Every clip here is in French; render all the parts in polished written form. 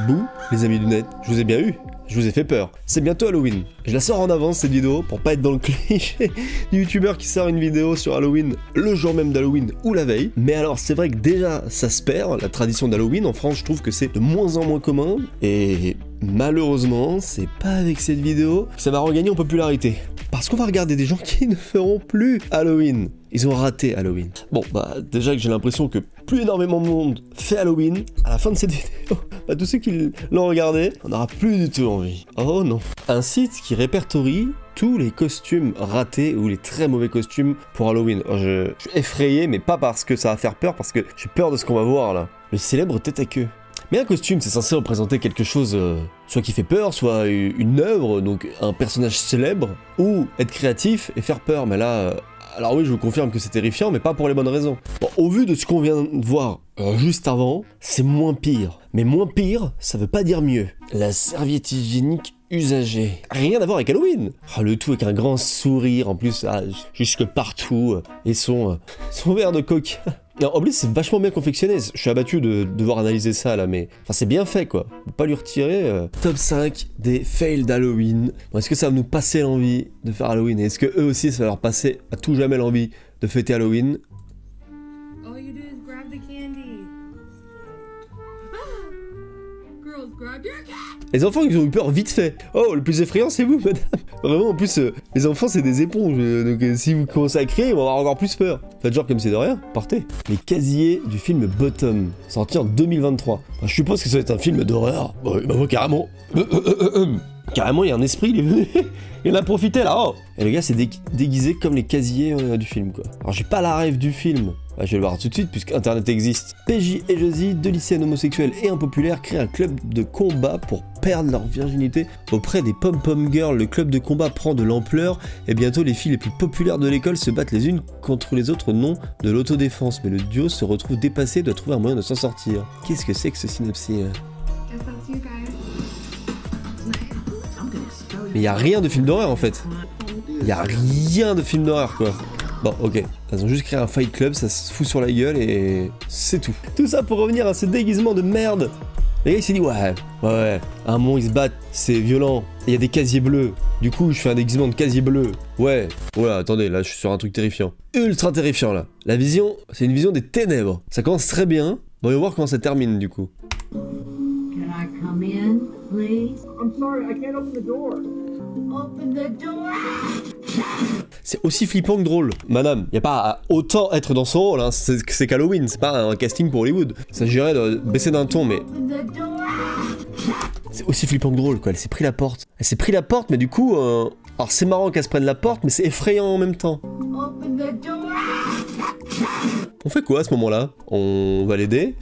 Bouh, les amis du net, je vous ai bien eu, je vous ai fait peur. C'est bientôt Halloween. Je la sors en avance cette vidéo pour pas être dans le cliché du youtubeur qui sort une vidéo sur Halloween le jour même d'Halloween ou la veille. Mais alors c'est vrai que déjà ça se perd, la tradition d'Halloween en France je trouve que c'est de moins en moins commun. Et malheureusement c'est pas avec cette vidéo que ça va regagner en popularité. Parce qu'on va regarder des gens qui ne feront plus Halloween. Ils ont raté Halloween. Bon, bah déjà que j'ai l'impression que plus énormément de monde fait Halloween, à la fin de cette vidéo, bah, tous ceux qui l'ont regardé, on n'aura plus du tout envie. Oh non. Un site qui répertorie tous les costumes ratés ou les très mauvais costumes pour Halloween. Je suis effrayé, mais pas parce que ça va faire peur, parce que j'ai peur de ce qu'on va voir là. Le célèbre tête à queue. Mais un costume, c'est censé représenter quelque chose, soit qui fait peur, soit une œuvre, donc un personnage célèbre, ou être créatif et faire peur. Mais là, alors oui, je vous confirme que c'est terrifiant, mais pas pour les bonnes raisons. Bon, au vu de ce qu'on vient de voir juste avant, c'est moins pire. Mais moins pire, ça veut pas dire mieux. La serviette hygiénique usagée. Rien à voir avec Halloween. Oh, le tout avec un grand sourire, en plus, jusque partout, et son verre de coke. En plus, c'est vachement bien confectionné. Je suis abattu de devoir analyser ça là, mais enfin, c'est bien fait quoi. Faut pas lui retirer. Top 5 des fails d'Halloween. Bon, est-ce que ça va nous passer l'envie de faire Halloween? Et est-ce que eux aussi, ça va leur passer à tout jamais l'envie de fêter Halloween? All you do is grab the candy. Girls, grab your candy. Les enfants, ils ont eu peur vite fait. Oh, le plus effrayant, c'est vous, madame. Vraiment, en plus, les enfants, c'est des éponges. Donc, si vous commencez à crier, ils vont avoir encore plus peur. Faites genre comme c'est de rien, partez. Les casiers du film Bottom, sorti en 2023. Enfin, je suppose que ça va être un film d'horreur. Bah, moi, carrément. Carrément, il y a un esprit, il est venu. Il en a profité là. Oh. Et le gars s'est déguisé comme les casiers du film, quoi. Alors, j'ai pas la rêve du film. Bah, je vais le voir tout de suite puisque Internet existe. PJ et Josie, deux lycéennes homosexuels et impopulaires, créent un club de combat pour perdre leur virginité auprès des pom-pom girls. Le club de combat prend de l'ampleur et bientôt les filles les plus populaires de l'école se battent les unes contre les autres au nom de l'autodéfense. Mais le duo se retrouve dépassé et doit trouver un moyen de s'en sortir. Qu'est-ce que c'est que ce synopsis? Mais y a rien de film d'horreur en fait. Y a rien de film d'horreur quoi. Bon, ok. Elles ont juste créé un fight club, ça se fout sur la gueule et c'est tout. Tout ça pour revenir à ce déguisement de merde. Le gars il s'est dit ouais, à un moment ils se battent, c'est violent, il y a des casiers bleus. Du coup je fais un déguisement de casier bleu. Ouais, voilà, attendez, là je suis sur un truc terrifiant. Ultra terrifiant là. La vision, c'est une vision des ténèbres. Ça commence très bien, on va voir comment ça termine du coup. Can I come in, please? I'm sorry, I can't open the door. Open the door! C'est aussi flippant que drôle. Madame, y a pas à autant être dans son rôle, hein. C'est qu'Halloween, c'est pas un casting pour Hollywood. Il s'agirait de baisser d'un ton, mais... C'est aussi flippant que drôle, quoi. Elle s'est pris la porte. Elle s'est pris la porte, mais du coup... Alors c'est marrant qu'elle se prenne la porte, mais c'est effrayant en même temps. On fait quoi à ce moment-là? On va l'aider?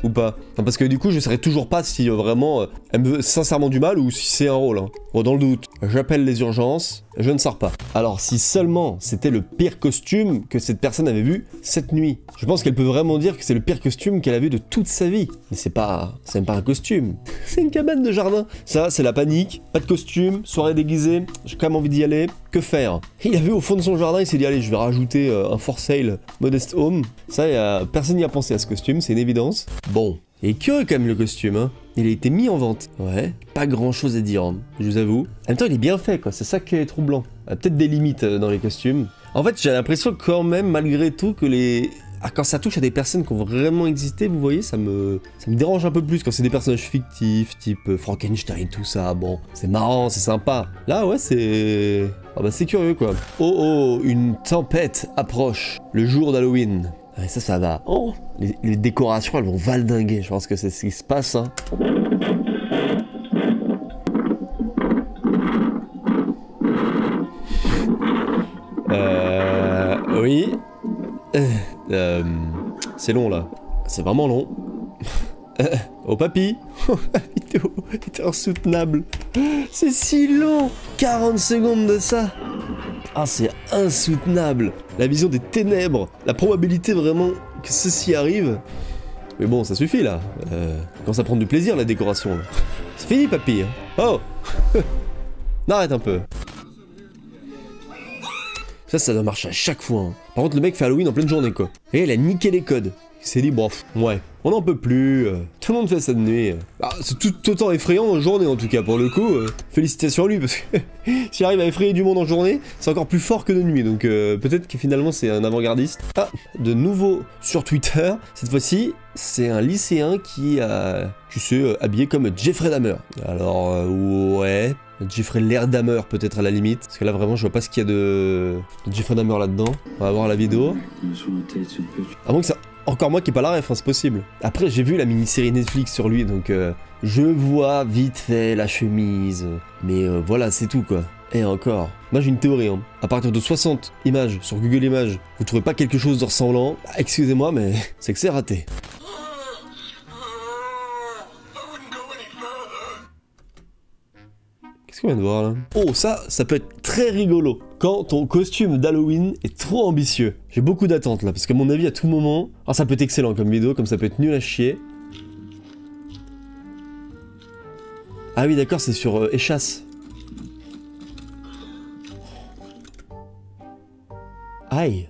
Ou pas? Non, parce que du coup je saurais toujours pas si vraiment elle me veut sincèrement du mal ou si c'est un rôle. Hein. Bon, dans le doute, j'appelle les urgences, je ne sors pas. Alors si seulement c'était le pire costume que cette personne avait vu cette nuit, je pense qu'elle peut vraiment dire que c'est le pire costume qu'elle a vu de toute sa vie. Mais c'est même pas un costume, c'est une cabane de jardin. Ça c'est la panique, pas de costume, soirée déguisée, j'ai quand même envie d'y aller, que faire? Il a vu au fond de son jardin, il s'est dit allez je vais rajouter un for sale Modest Home. Ça personne n'y a pensé à ce costume, c'est une évidence. Bon, il est curieux quand même le costume, hein. Il a été mis en vente. Ouais, pas grand chose à dire, hein, je vous avoue. En même temps, il est bien fait, quoi. C'est ça qui est troublant. Il y a peut-être des limites dans les costumes. En fait, j'ai l'impression quand même, malgré tout, que les... Ah, quand ça touche à des personnes qui ont vraiment existé, vous voyez, ça me dérange un peu plus quand c'est des personnages fictifs, type Frankenstein, tout ça. Bon, c'est marrant, c'est sympa. Là, ouais, c'est... Ah bah c'est curieux, quoi. Oh, une tempête approche. Le jour d'Halloween. Ouais, ça va. Oh, les décorations, elles vont valdinguer. Je pense que c'est ce qui se passe. Hein. Oui. C'est long là. C'est vraiment long. Oh papy. La vidéo est insoutenable. C'est si long. 40 secondes de ça. Ah, c'est insoutenable. La vision des ténèbres. La probabilité vraiment que ceci arrive. Mais bon, ça suffit là. Commence à prendre du plaisir la décoration. Là. C'est fini, papy. Oh. Non, arrête un peu. Ça doit marcher à chaque fois. Hein. Par contre, le mec fait Halloween en pleine journée, quoi. Et il a niqué les codes. Il s'est dit, bon, ouais, On n'en peut plus. Tout le monde fait ça de nuit. Ah, c'est tout autant effrayant en journée en tout cas pour le coup. Félicitations à lui parce que s'il arrive à effrayer du monde en journée, c'est encore plus fort que de nuit. Donc peut-être que finalement c'est un avant-gardiste. Ah, de nouveau sur Twitter. Cette fois-ci, c'est un lycéen qui a, tu sais, habillé comme Jeffrey Dahmer. Alors ouais. Jeffrey l'air Dahmer peut-être à la limite. Parce que là vraiment je vois pas ce qu'il y a de Jeffrey Dahmer là-dedans. On va voir la vidéo. À moins que ça... Encore moi qui ai pas la ref, hein, c'est possible. Après j'ai vu la mini-série Netflix sur lui, donc je vois vite fait la chemise. Mais voilà, c'est tout quoi. Et encore. Moi j'ai une théorie, hein. À partir de 60 images sur Google Images, vous trouvez pas quelque chose de ressemblant, bah, excusez-moi mais c'est que c'est raté. Qu'est-ce qu'on vient de voir là? Oh, ça peut être très rigolo quand ton costume d'Halloween est trop ambitieux. J'ai beaucoup d'attentes là, parce qu'à mon avis, à tout moment... Alors ça peut être excellent comme vidéo, comme ça peut être nul à chier. Ah oui, d'accord, c'est sur Échasse. Aïe.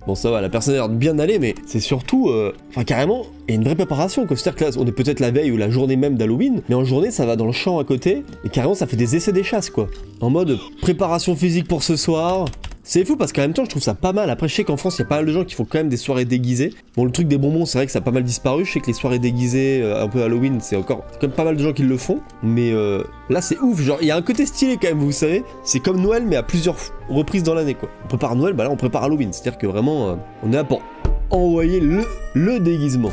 Bon ça va, la personne a l'air de bien aller, mais c'est surtout, enfin carrément, il y a une vraie préparation quoi. C'est-à-dire que là, on est peut-être la veille ou la journée même d'Halloween, mais en journée ça va dans le champ à côté, et carrément ça fait des essais des chasses quoi. En mode préparation physique pour ce soir. C'est fou parce qu'en même temps je trouve ça pas mal. Après je sais qu'en France il y a pas mal de gens qui font quand même des soirées déguisées. Bon le truc des bonbons c'est vrai que ça a pas mal disparu. Je sais que les soirées déguisées un peu Halloween c'est encore comme pas mal de gens qui le font. Mais là c'est ouf, genre il y a un côté stylé quand même vous savez. C'est comme Noël mais à plusieurs reprises dans l'année quoi. On prépare Noël, bah là on prépare Halloween. C'est à dire que vraiment on est là pour envoyer le déguisement.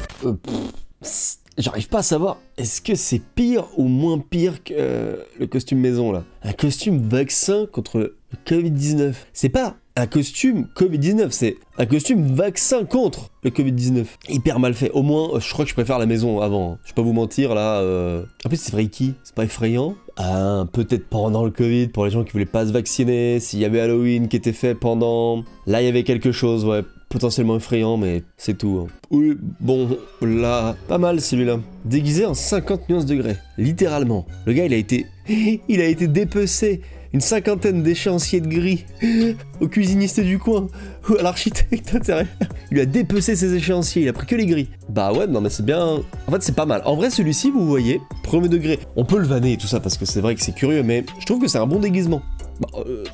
J'arrive pas à savoir, est-ce que c'est pire ou moins pire que le costume maison là? Un costume vaccin contre le Covid-19. C'est pas un costume Covid-19, c'est un costume vaccin contre le Covid-19. Hyper mal fait. Au moins, je crois que je préfère la maison avant. Je vais pas vous mentir là. En plus, c'est freaky, c'est pas effrayant. Ah, peut-être pendant le Covid, pour les gens qui voulaient pas se vacciner, s'il y avait Halloween qui était fait pendant... Là, il y avait quelque chose, ouais. Potentiellement effrayant, mais c'est tout. Hein. Oui, bon, là, pas mal celui-là. Déguisé en 50 nuances degrés, littéralement. Le gars, il a été dépecé. Une cinquantaine d'échéanciers de gris au cuisiniste du coin ou à l'architecte intérieur. Il lui a dépecé ses échéanciers, il a pris que les gris. Bah ouais, non mais c'est bien... En fait c'est pas mal. En vrai celui-ci, vous voyez, premier degré. On peut le vanner et tout ça parce que c'est vrai que c'est curieux, mais je trouve que c'est un bon déguisement. Bah,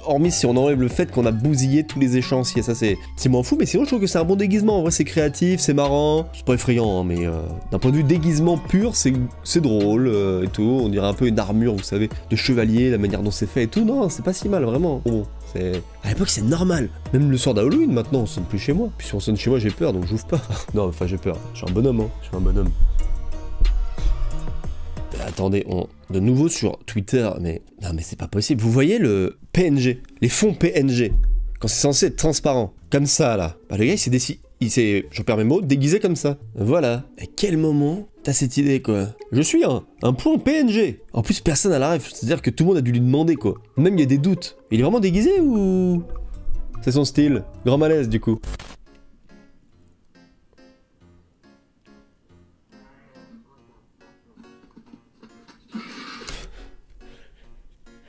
hormis si on enlève le fait qu'on a bousillé tous les échéanciers, ça c'est moins fou, mais sinon je trouve que c'est un bon déguisement, en vrai c'est créatif, c'est marrant, c'est pas effrayant, hein, mais d'un point de vue déguisement pur, c'est drôle et tout, on dirait un peu une armure, vous savez, de chevalier, la manière dont c'est fait et tout, non, c'est pas si mal, vraiment. Bon, à l'époque c'est normal, même le soir d'Halloween maintenant, on sonne plus chez moi, puis si on sonne chez moi j'ai peur, donc j'ouvre pas. Non, enfin j'ai peur, je suis un bonhomme, hein, je suis un bonhomme. Attendez, de nouveau sur Twitter, mais non mais c'est pas possible. Vous voyez le PNG, les fonds PNG, quand c'est censé être transparent, comme ça là. Bah le gars il s'est, j'en perds mes mots, déguisé comme ça. Voilà. À quel moment t'as cette idée quoi? Je suis un point PNG. En plus personne à la ref, c'est-à-dire que tout le monde a dû lui demander quoi. Même il y a des doutes. Il est vraiment déguisé ou c'est son style? Grand malaise du coup.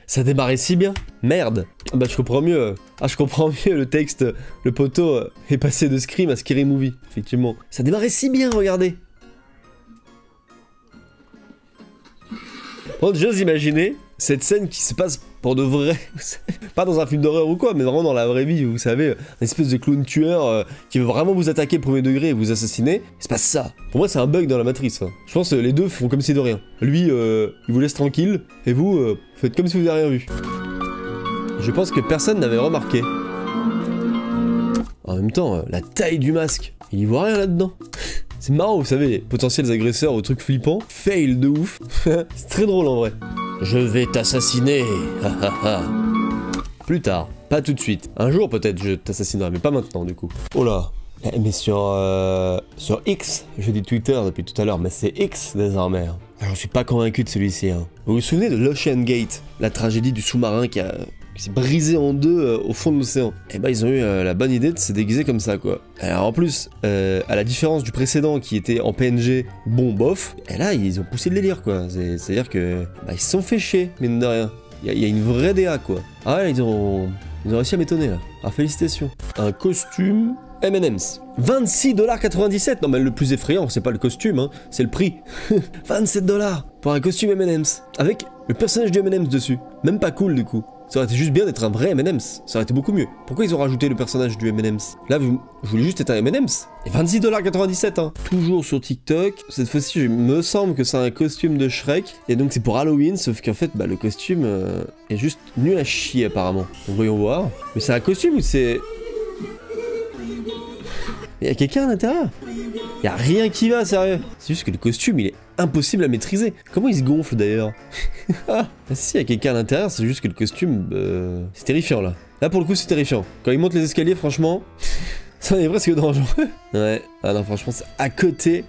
Ça démarrait si bien. Merde. Bah je comprends mieux. Ah je comprends mieux le texte. Le poteau est passé de Scream à Scary Movie. Effectivement. Ça démarrait si bien, regardez. Bon, j'ose imaginer cette scène qui se passe pour de vrai. Pas dans un film d'horreur ou quoi, mais vraiment dans la vraie vie. Vous savez, une espèce de clown tueur qui veut vraiment vous attaquer premier degré et vous assassiner. Il se passe ça. Pour moi, c'est un bug dans la matrice. Hein. Je pense que les deux font comme si de rien. Lui, il vous laisse tranquille. Et vous, faites comme si vous n'avez rien vu. Je pense que personne n'avait remarqué. En même temps, la taille du masque. Il y voit rien là-dedans. C'est marrant, vous savez, les potentiels agresseurs aux trucs flippants. Fail de ouf. C'est très drôle en vrai. Je vais t'assassiner. Plus tard, pas tout de suite. Un jour peut-être je t'assassinerai, mais pas maintenant du coup. Oh là. Mais sur X, je dis Twitter depuis tout à l'heure, mais c'est X désormais. Alors je suis pas convaincu de celui-ci. Hein. Vous vous souvenez de l'Ocean Gate, la tragédie du sous-marin qui s'est brisé en deux au fond de l'océan. Et bah ils ont eu la bonne idée de se déguiser comme ça quoi. Alors en plus, à la différence du précédent qui était en PNG, bon bof, et là ils ont poussé le délire quoi. C'est-à-dire que bah, ils se sont fait chier, mine de rien. Il y a une vraie DA quoi. Ah ouais, ils ont réussi à m'étonner là. Ah félicitations. Un costume M&M's. 26,97 $. Non mais le plus effrayant, c'est pas le costume, hein, c'est le prix. 27 $ pour un costume M&M's. Avec le personnage du M&M's dessus. Même pas cool du coup. Ça aurait été juste bien d'être un vrai M&M's. Ça aurait été beaucoup mieux. Pourquoi ils ont rajouté le personnage du M&M's? Là, je voulais juste être un M&M's. Et 26,97 $, hein. Toujours sur TikTok. Cette fois-ci, il me semble que c'est un costume de Shrek. Et donc c'est pour Halloween, sauf qu'en fait, bah, le costume est juste nul à chier apparemment. Donc voyons voir. Mais c'est un costume ou c'est... Il y a quelqu'un à l'intérieur? Il y a rien qui va, sérieux. C'est juste que le costume, il est impossible à maîtriser. Comment il se gonfle d'ailleurs? Ah, si, il y a quelqu'un à l'intérieur, c'est juste que le costume, c'est terrifiant là. Là pour le coup, c'est terrifiant. Quand il monte les escaliers, franchement, ça en est presque dangereux. Ouais, ah non, franchement, c'est à côté.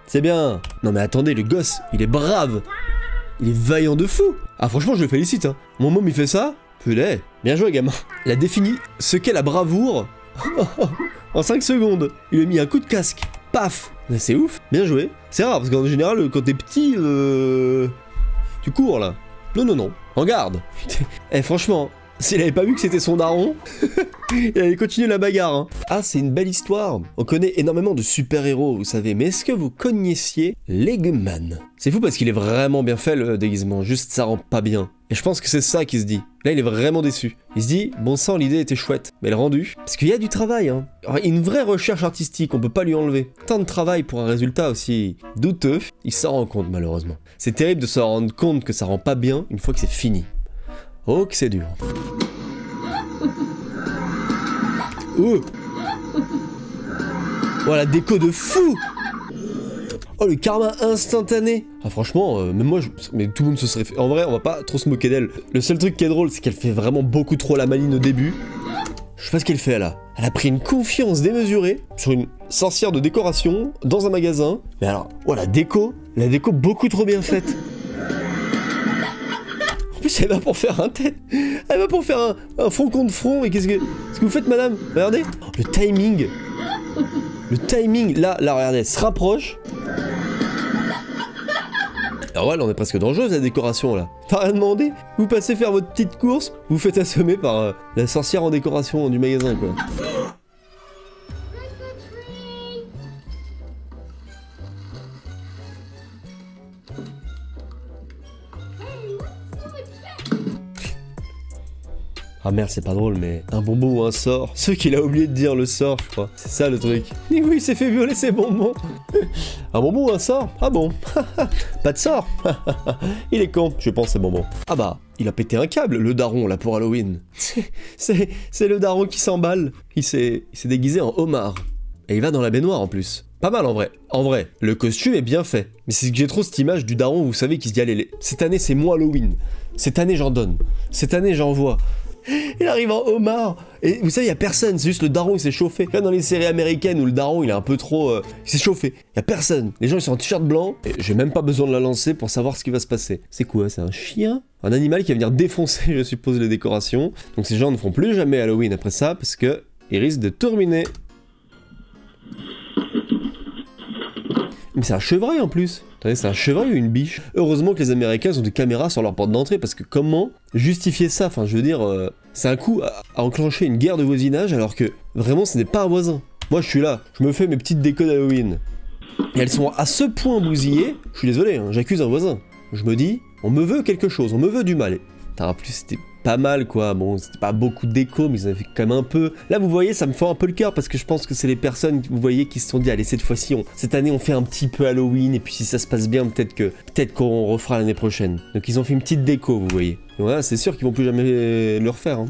C'est bien. Non mais attendez, le gosse, il est brave. Il est vaillant de fou. Ah franchement, je le félicite, hein. Mon môme, il fait ça. Putain, bien joué, gamin. Il a défini ce qu'est la bravoure en 5 secondes. Il lui a mis un coup de casque. Paf. C'est ouf. Bien joué. C'est rare, parce qu'en général, quand t'es petit, tu cours, là. Non, non, non. En garde. Eh, franchement, s'il avait pas vu que c'était son daron, il allait continuer la bagarre, hein. Ah, c'est une belle histoire. On connaît énormément de super-héros, vous savez, mais est-ce que vous connaissiez Leguman? C'est fou parce qu'il est vraiment bien fait, le déguisement, juste ça rend pas bien. Et je pense que c'est ça qu'il se dit. Là, il est vraiment déçu. Il se dit, bon sang, l'idée était chouette, mais le rendu... Parce qu'il y a du travail, hein. Alors, une vraie recherche artistique, on peut pas lui enlever. Tant de travail pour un résultat aussi douteux, il s'en rend compte, malheureusement. C'est terrible de se rendre compte que ça rend pas bien une fois que c'est fini. Oh, que c'est dur. Oh, oh la déco de fou. Oh le karma instantané. Ah franchement, même moi, mais tout le monde se serait fait... En vrai, on va pas trop se moquer d'elle. Le seul truc qui est drôle, c'est qu'elle fait vraiment beaucoup trop la maline au début. Je sais pas ce qu'elle fait là. Elle a pris une confiance démesurée sur une sorcière de décoration dans un magasin. Mais alors, oh la déco beaucoup trop bien faite. En plus, elle va pour faire un tête. Elle va pour faire un front contre front. Et qu'est-ce que vous faites, madame? Regardez. Oh, le timing. Le timing. Là, regardez, elle se rapproche. Alors ouais, là, on est presque dangereuse, la décoration, là. T'as rien demandé? Vous passez faire votre petite course, vous faites assommer par la sorcière en décoration du magasin, quoi. Ah merde, c'est pas drôle, mais un bonbon ou un sort. Ceux qu'il a oublié de dire le sort, je crois. C'est ça le truc. Et oui, il s'est fait violer ses bonbons. Un bonbon ou un sort? Ah bon. Pas de sort. Il est con, je pense, ces bonbons. Ah bah, il a pété un câble, le daron, là, pour Halloween. C'est le daron qui s'emballe. Il s'est déguisé en homard. Et il va dans la baignoire, en plus. Pas mal, en vrai. En vrai, le costume est bien fait. Mais c'est que j'ai trop cette image du daron, vous savez, qui se dit, allez, cette année, c'est moi Halloween. Cette année, j'en donne. Cette année, j'envoie. Il arrive en homard. Et vous savez, il y a personne, c'est juste le daron, il s'est chauffé. Là, dans les séries américaines où le daron, il est un peu trop... il s'est chauffé. Il y a personne. Les gens, ils sont en t-shirt blanc. Et j'ai même pas besoin de la lancer pour savoir ce qui va se passer. C'est quoi? C'est un chien? Un animal qui va venir défoncer, je suppose, les décorations. Donc ces gens ne feront plus jamais Halloween après ça, parce que ils risquent de tout ruiner. Mais c'est un chevreuil en plus. Attendez, c'est un chevreuil ou une biche? Heureusement que les Américains ont des caméras sur leur porte d'entrée, parce que comment justifier ça? Enfin, je veux dire, c'est un coup à enclencher une guerre de voisinage, alors que vraiment ce n'est pas un voisin. Moi je suis là, je me fais mes petites décos d'Halloween. Et elles sont à ce point bousillées, je suis désolé, hein, j'accuse un voisin. Je me dis, on me veut quelque chose, on me veut du mal. En plus c'était pas mal quoi, bon c'était pas beaucoup de déco mais ça fait quand même un peu... Là vous voyez ça me fait un peu le cœur parce que je pense que c'est les personnes vous voyez qui se sont dit allez cette fois-ci, cette année on fait un petit peu Halloween et puis si ça se passe bien peut-être qu'on refera l'année prochaine. Donc ils ont fait une petite déco vous voyez. Et voilà c'est sûr qu'ils vont plus jamais le refaire. Hein.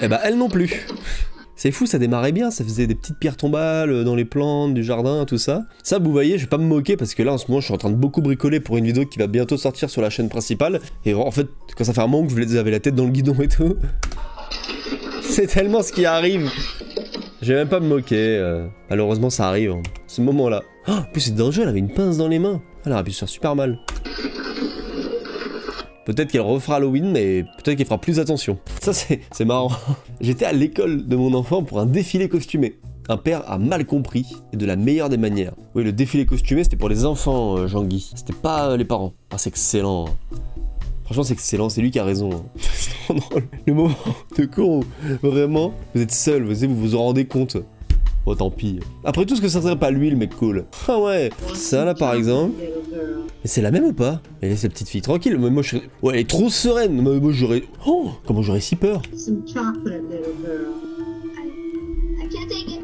Et bah elle non plus. C'est fou, ça démarrait bien, ça faisait des petites pierres tombales dans les plantes du jardin, tout ça. Ça, vous voyez, je vais pas me moquer parce que là, en ce moment, je suis en train de beaucoup bricoler pour une vidéo qui va bientôt sortir sur la chaîne principale. Et en fait, quand ça fait un moment que vous avez la tête dans le guidon et tout, c'est tellement ce qui arrive. Je vais même pas me moquer, malheureusement, ça arrive, hein. Ce moment-là. Oh, en plus, c'est dangereux, elle avait une pince dans les mains. Elle aurait pu se faire super mal. Peut-être qu'elle refera Halloween, mais peut-être qu'elle fera plus attention. Ça, c'est marrant. J'étais à l'école de mon enfant pour un défilé costumé. un père a mal compris et de la meilleure des manières. Oui, le défilé costumé, c'était pour les enfants, Jean-Guy. C'était pas les parents. Ah, c'est excellent. Franchement, c'est excellent, c'est lui qui a raison. C'est trop drôle. Le moment de cours où, vraiment, vous êtes seul, vous vous en rendez compte. Oh, tant pis. Après tout ce que ça serait pas lui, le mec cool. Ah ouais, ça là, par exemple. Mais c'est la même ou pas? Elle laisse la petite fille tranquille. Mais moi, je serais... Ouais, elle est trop sereine. Moi, j'aurais... Oh, comment j'aurais si peur? Some chocolate, little girl. I can't take it.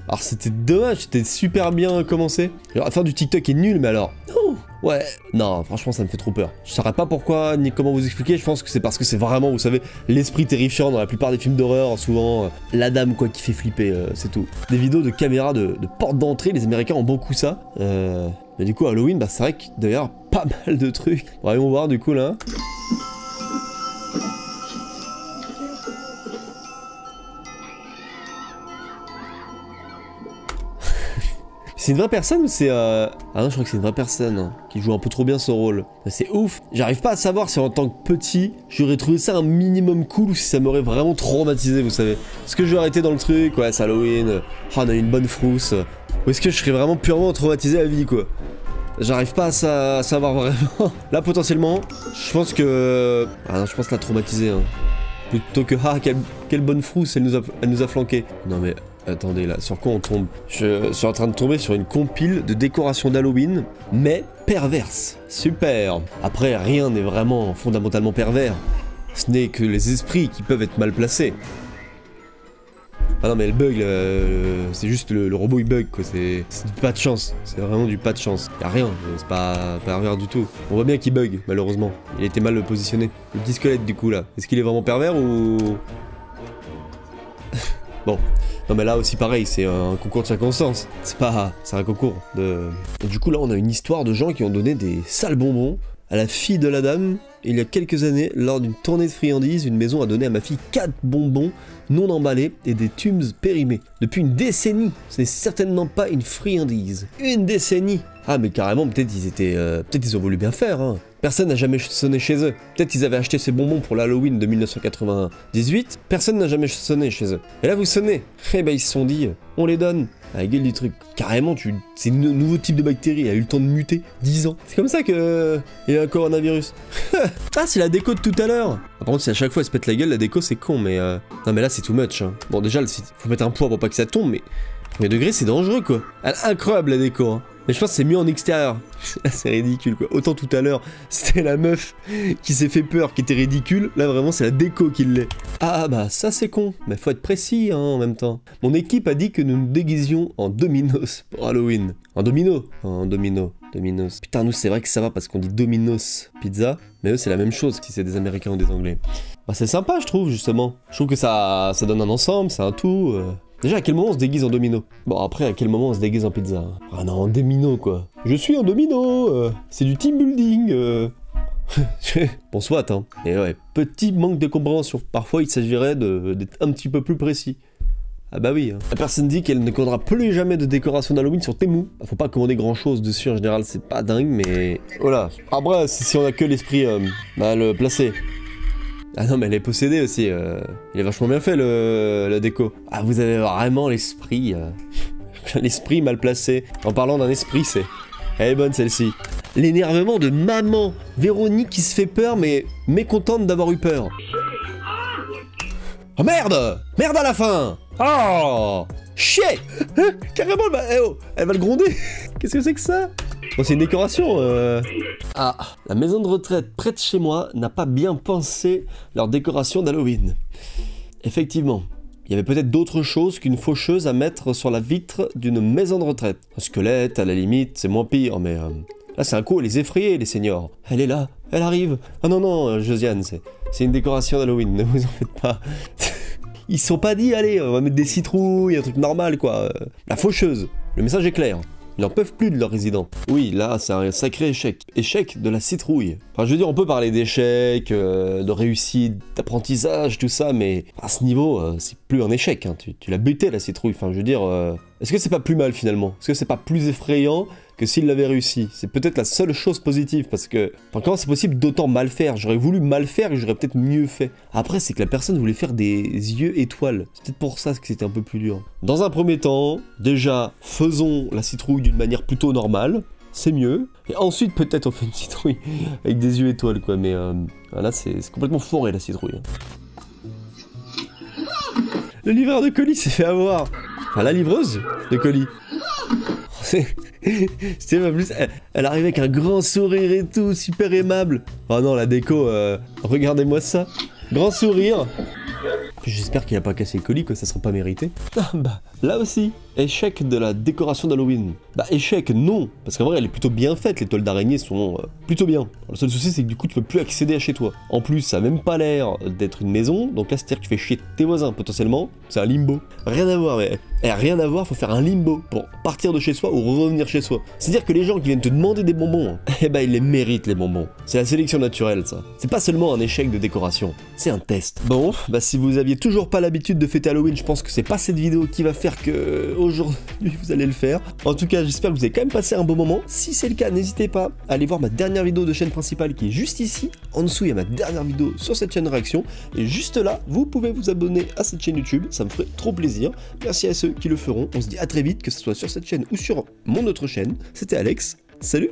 Alors c'était dommage, c'était super bien commencé. Alors, faire du TikTok est nul, mais alors... Oh, ouais, non, franchement ça me fait trop peur. Je saurais pas pourquoi, ni comment vous expliquer, je pense que c'est parce que c'est vraiment, vous savez, l'esprit terrifiant dans la plupart des films d'horreur, souvent la dame quoi qui fait flipper, c'est tout. Des vidéos de caméra de porte d'entrée, les Américains ont beaucoup ça. Mais du coup Halloween, bah c'est vrai qu'il doit y avoir pas mal de trucs. Bon, allons voir du coup là. C'est une vraie personne ou c'est Ah non, je crois que c'est une vraie personne hein, qui joue un peu trop bien ce rôle. C'est ouf. J'arrive pas à savoir si en tant que petit, j'aurais trouvé ça un minimum cool ou si ça m'aurait vraiment traumatisé, vous savez. Est-ce que j'aurais été dans le truc, ouais, c'est Halloween, on a eu une bonne frousse. Ou est-ce que je serais vraiment purement traumatisé à vie, quoi. J'arrive pas à savoir vraiment. Là, potentiellement, je pense que... Ah non, je pense la traumatiser, hein. Plutôt que, ah, quelle bonne frousse, elle nous a flanqué. Non mais... Attendez là, sur quoi on tombe? Je suis en train de tomber sur une compile de décoration d'Halloween, mais perverse. Super. Après, rien n'est vraiment fondamentalement pervers. Ce n'est que les esprits qui peuvent être mal placés. Ah non mais le bug, c'est juste le robot il bug quoi, c'est du pas de chance. C'est vraiment du pas de chance. Y'a rien, c'est pas pervers du tout. On voit bien qu'il bug, malheureusement. Il était mal positionné. Le petit squelette du coup là, est-ce qu'il est vraiment pervers ou... Bon. Non mais là aussi pareil, c'est un concours de circonstances. C'est un concours de... Et du coup là on a une histoire de gens qui ont donné des sales bonbons à la fille de la dame. Il y a quelques années, lors d'une tournée de friandises, une maison a donné à ma fille 4 bonbons non emballés et des tubes périmés. Depuis une décennie, ce n'est certainement pas une friandise. Une décennie. Ah mais carrément, peut-être ils ont voulu bien faire, hein. Personne n'a jamais sonné chez eux. Peut-être ils avaient acheté ces bonbons pour l'Halloween de 1998. Personne n'a jamais sonné chez eux. Et là vous sonnez. Eh ben ils se sont dit, on les donne. À la gueule du truc. Carrément, c'est un nouveau type de bactérie. Elle a eu le temps de muter. 10 ans. C'est comme ça que il y a un coronavirus. Ah, c'est la déco de tout à l'heure. Par contre, si à chaque fois elle se pète la gueule, la déco c'est con, mais non mais là c'est too much. Hein. Bon déjà, faut mettre un poids pour pas que ça tombe, mais premier degré c'est dangereux quoi. Elle est incroyable la déco. Hein. Mais je pense que c'est mieux en extérieur. C'est ridicule quoi. Autant tout à l'heure, c'était la meuf qui s'est fait peur, qui était ridicule. Là vraiment, c'est la déco qui l'est. Ah bah ça c'est con. Mais faut être précis hein, en même temps. Mon équipe a dit que nous nous déguisions en Domino's pour Halloween. En domino. En domino. Domino's. Putain, nous c'est vrai que ça va parce qu'on dit Domino's Pizza. Mais eux c'est la même chose si c'est des Américains ou des Anglais. Bah c'est sympa je trouve justement. Je trouve que ça donne un ensemble, c'est un tout. Déjà, à quel moment on se déguise en domino? Bon, après, à quel moment on se déguise en pizza? Ah non, en domino, quoi. Je suis en domino c'est du team building Bon, soit, hein. Et ouais, petit manque de compréhension. Parfois, il s'agirait d'être un petit peu plus précis. Ah bah oui, hein. La personne dit qu'elle ne commandera plus jamais de décoration d'Halloween sur Temu. Bah, faut pas commander grand-chose dessus, en général, c'est pas dingue, mais... Voilà. Après, si on a que l'esprit mal placé... Ah non mais elle est possédée aussi, il est vachement bien fait la déco. Ah vous avez vraiment l'esprit, l'esprit mal placé. En parlant d'un esprit, elle est bonne celle-ci. L'énervement de maman Véronique qui se fait peur mais mécontente d'avoir eu peur. Oh merde! Merde à la fin! Oh! Chier! Carrément elle va le gronder. Qu'est-ce que c'est que ça? Bon, c'est une décoration, Ah, la maison de retraite près de chez moi n'a pas bien pensé leur décoration d'Halloween. Effectivement, il y avait peut-être d'autres choses qu'une faucheuse à mettre sur la vitre d'une maison de retraite. Un squelette, à la limite, c'est moins pire, mais... Là, c'est un coup à les effrayer, les seniors. Elle est là, elle arrive. Ah non, non, Josiane, c'est une décoration d'Halloween, ne vous en faites pas. Ils se sont pas dit, allez, on va mettre des citrouilles, un truc normal, quoi. La faucheuse, le message est clair. Ils n'en peuvent plus de leurs résidents. Oui, là, c'est un sacré échec. Échec de la citrouille. Enfin, je veux dire, on peut parler d'échec, de réussite, d'apprentissage, tout ça, mais à ce niveau, c'est plus un échec. Hein. Tu l'as buté, la citrouille. Enfin, je veux dire, est-ce que c'est pas plus mal, finalement? Est-ce que c'est pas plus effrayant que s'il l'avait réussi. C'est peut-être la seule chose positive, parce que... Enfin, comment c'est possible d'autant mal faire? J'aurais voulu mal faire et j'aurais peut-être mieux fait. Après, c'est que la personne voulait faire des yeux étoiles. C'est peut-être pour ça que c'était un peu plus dur. Dans un premier temps, déjà, faisons la citrouille d'une manière plutôt normale. C'est mieux. Et ensuite, peut-être, on fait une citrouille avec des yeux étoiles, quoi. Mais là, c'est complètement foiré, la citrouille. Le livreur de colis s'est fait avoir. Enfin, la livreuse de colis. C'était pas plus. Elle arrivait avec un grand sourire et tout, super aimable. Oh non, la déco, regardez-moi ça. Grand sourire. J'espère qu'il a pas cassé le colis, que ça serait pas mérité. Ah bah, là aussi, échec de la décoration d'Halloween. Bah, échec, non, parce qu'en vrai, elle est plutôt bien faite, les toiles d'araignée sont plutôt bien. Le seul souci, c'est que du coup, tu peux plus accéder à chez toi. En plus, ça a même pas l'air d'être une maison, donc là, c'est-à-dire que tu fais chier tes voisins, potentiellement. C'est un limbo. Rien à voir, mais... rien à voir, faut faire un limbo pour partir de chez soi ou revenir chez soi. C'est-à-dire que les gens qui viennent te demander des bonbons, eh ben, ils les méritent, les bonbons. C'est la sélection naturelle, ça. C'est pas seulement un échec de décoration, c'est un test. Bon, bah, si vous aviez toujours pas l'habitude de fêter Halloween, je pense que c'est pas cette vidéo qui va faire que aujourd'hui vous allez le faire. En tout cas, j'espère que vous avez quand même passé un bon moment. Si c'est le cas, n'hésitez pas à aller voir ma dernière vidéo de chaîne principale qui est juste ici. En dessous, il y a ma dernière vidéo sur cette chaîne réaction. Et juste là, vous pouvez vous abonner à cette chaîne YouTube, ça me ferait trop plaisir. Merci à ceux qui le feront. On se dit à très vite, que ce soit sur cette chaîne ou sur mon autre chaîne. C'était Alex, salut!